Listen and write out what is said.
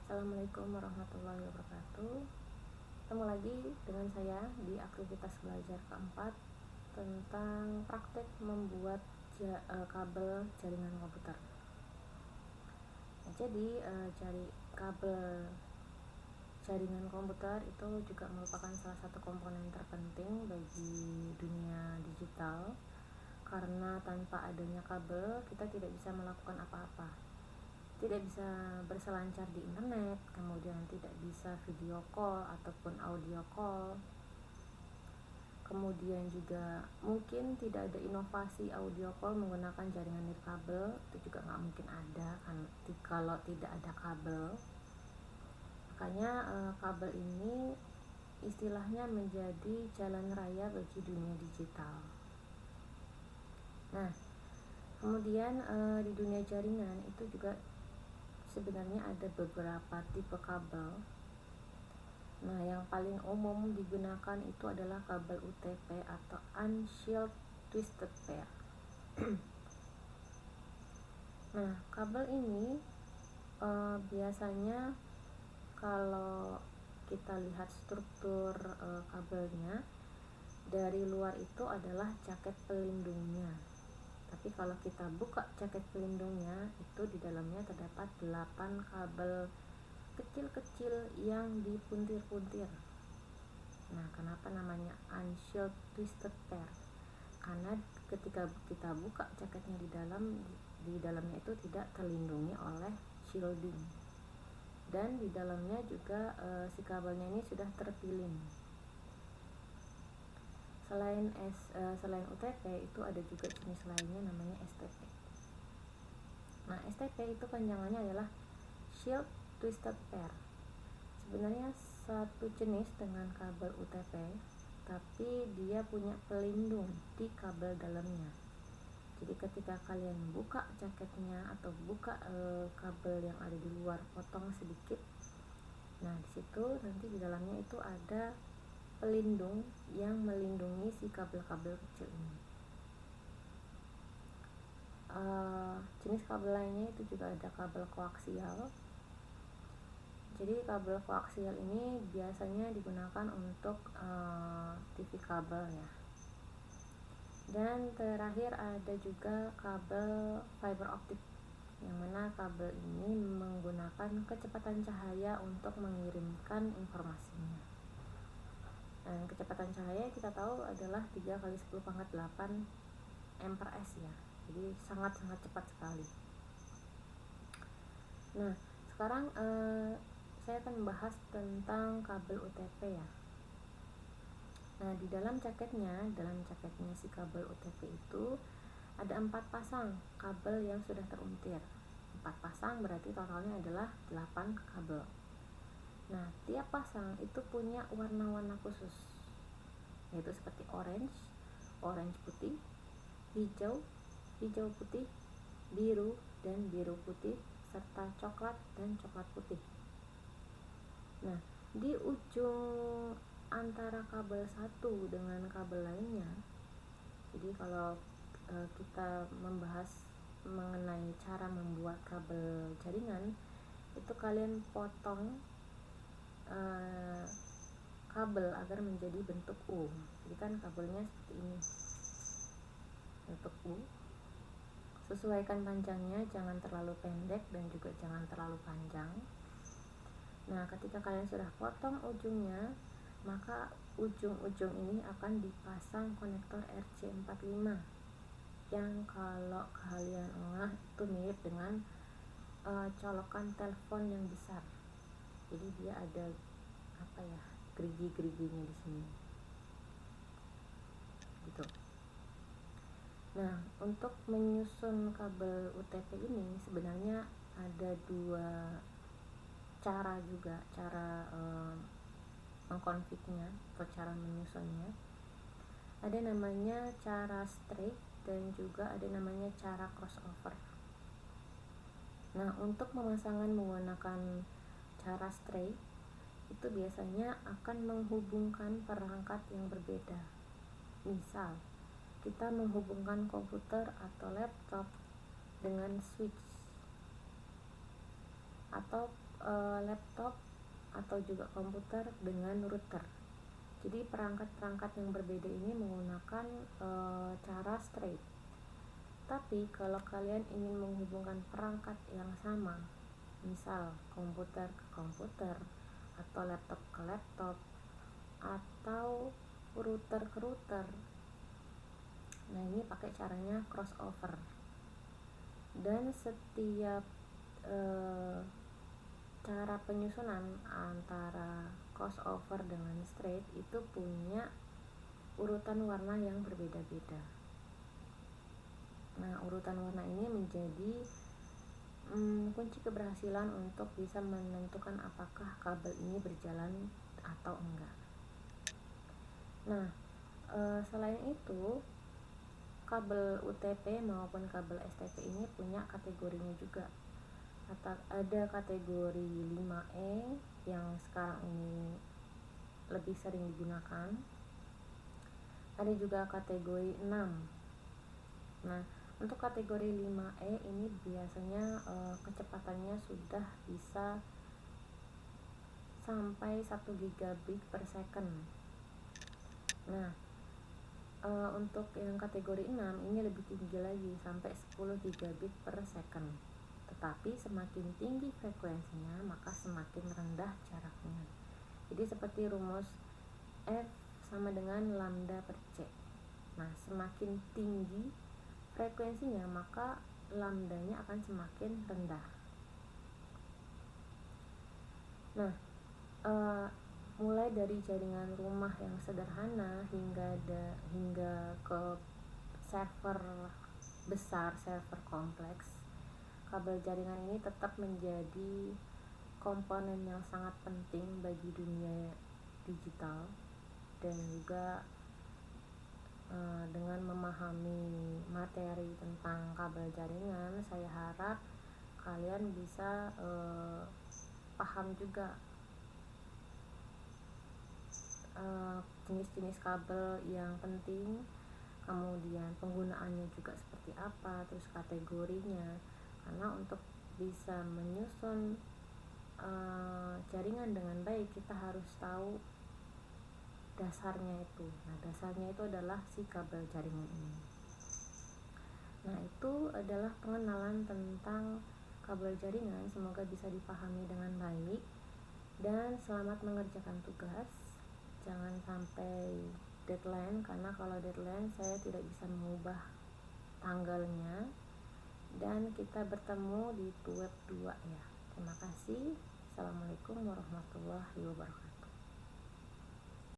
Assalamualaikum warahmatullahi wabarakatuh. Ketemu lagi dengan saya di aktivitas belajar keempat tentang praktek membuat kabel jaringan komputer. Jadi kabel jaringan komputer itu juga merupakan salah satu komponen terpenting bagi dunia digital, karena tanpa adanya kabel kita tidak bisa melakukan apa-apa. Tidak bisa berselancar di internet, kemudian tidak bisa video call ataupun audio call, kemudian juga mungkin tidak ada inovasi audio call menggunakan jaringan nirkabel, itu juga nggak mungkin ada kan kalau tidak ada kabel. Makanya kabel ini istilahnya menjadi jalan raya bagi dunia digital. Nah, kemudian di dunia jaringan itu juga sebenarnya ada beberapa tipe kabel. Nah, yang paling umum digunakan itu adalah kabel UTP atau Unshielded Twisted Pair. Nah, kabel ini biasanya kalau kita lihat struktur kabelnya, dari luar itu adalah jaket pelindungnya. Tapi kalau kita buka jaket pelindungnya, itu di dalamnya terdapat 8 kabel kecil-kecil yang dipuntir-puntir. Nah, kenapa namanya Unshielded Twisted Pair? Karena ketika kita buka jaketnya di dalamnya itu tidak terlindungi oleh shielding. Dan di dalamnya juga si kabelnya ini sudah terpilin. Selain UTP itu ada juga jenis lainnya namanya STP. Nah, STP itu panjangannya adalah Shield Twisted Pair. Sebenarnya satu jenis dengan kabel UTP, tapi dia punya pelindung di kabel dalamnya. Jadi ketika kalian buka jaketnya atau buka kabel yang ada di luar, potong sedikit. Nah, di situ nanti di dalamnya itu ada pelindung yang melindungi si kabel-kabel kecil ini. Jenis kabel lainnya itu juga ada kabel koaksial. Jadi kabel koaksial ini biasanya digunakan untuk TV kabel ya. Dan terakhir ada juga kabel fiber optik, yang mana kabel ini menggunakan kecepatan cahaya untuk mengirimkan informasinya. Dan kecepatan cahaya kita tahu adalah 3 kali 10 pangkat 8 ampere ya. Jadi sangat-sangat cepat sekali. Nah, sekarang saya akan membahas tentang kabel UTP ya. Nah, di dalam jaketnya si kabel UTP itu ada 4 pasang kabel yang sudah teruntir. 4 pasang berarti totalnya adalah 8 kabel. Nah, tiap pasang itu punya warna-warna khusus, yaitu seperti orange putih, hijau putih, biru dan biru putih, serta coklat dan coklat putih. Nah, di ujung antara kabel satu dengan kabel lainnya, jadi kalau kita membahas mengenai cara membuat kabel jaringan, itu kalian potong kabel agar menjadi bentuk U. Jadi kan kabelnya seperti ini, bentuk U. Sesuaikan panjangnya, jangan terlalu pendek dan juga jangan terlalu panjang. Nah, ketika kalian sudah potong ujungnya, maka ujung-ujung ini akan dipasang konektor RJ45 yang kalau kalian ngeh itu mirip dengan colokan telepon yang besar. Jadi dia ada gerigi-geriginya di sini. Gitu. Nah, untuk menyusun kabel UTP ini sebenarnya ada 2 cara juga, cara mengkonfignya atau cara menyusunnya. Ada namanya cara straight dan juga ada namanya cara crossover. Nah, untuk pemasangan menggunakan cara straight itu biasanya akan menghubungkan perangkat yang berbeda. Misal, kita menghubungkan komputer atau laptop dengan switch, atau laptop atau juga komputer dengan router. Jadi perangkat-perangkat yang berbeda ini menggunakan cara straight. Tapi kalau kalian ingin menghubungkan perangkat yang sama, misal komputer ke komputer atau laptop ke laptop atau router ke router, nah ini pakai caranya crossover. Dan setiap cara penyusunan antara crossover dengan straight itu punya urutan warna yang berbeda-beda. Nah, urutan warna ini menjadi kunci keberhasilan untuk bisa menentukan apakah kabel ini berjalan atau enggak. Nah, selain itu, kabel UTP maupun kabel STP ini punya kategorinya juga. Ada kategori 5E yang sekarang ini lebih sering digunakan. Ada juga kategori 6. Nah, untuk kategori 5E ini biasanya kecepatannya sudah bisa sampai 1 gigabit per second. Nah, untuk yang kategori 6 ini lebih tinggi lagi, sampai 10 gigabit per second. Tetapi semakin tinggi frekuensinya, maka semakin rendah jaraknya. Jadi seperti rumus F sama dengan lambda per C. Nah, semakin tinggi frekuensinya, maka lambdanya akan semakin rendah. Nah, mulai dari jaringan rumah yang sederhana hingga ke server besar, server kompleks, kabel jaringan ini tetap menjadi komponen yang sangat penting bagi dunia digital. Dan juga dengan memahami materi tentang kabel jaringan, saya harap kalian bisa paham juga jenis-jenis kabel yang penting, kemudian penggunaannya juga seperti apa, terus kategorinya. Karena untuk bisa menyusun jaringan dengan baik, kita harus tahu dasarnya itu. Nah, dasarnya itu adalah si kabel jaringan ini. Nah, itu adalah pengenalan tentang kabel jaringan. Semoga bisa dipahami dengan baik, dan selamat mengerjakan tugas. Jangan sampai deadline, karena kalau deadline saya tidak bisa mengubah tanggalnya. Dan kita bertemu di web 2 ya. Terima kasih. Assalamualaikum warahmatullahi wabarakatuh.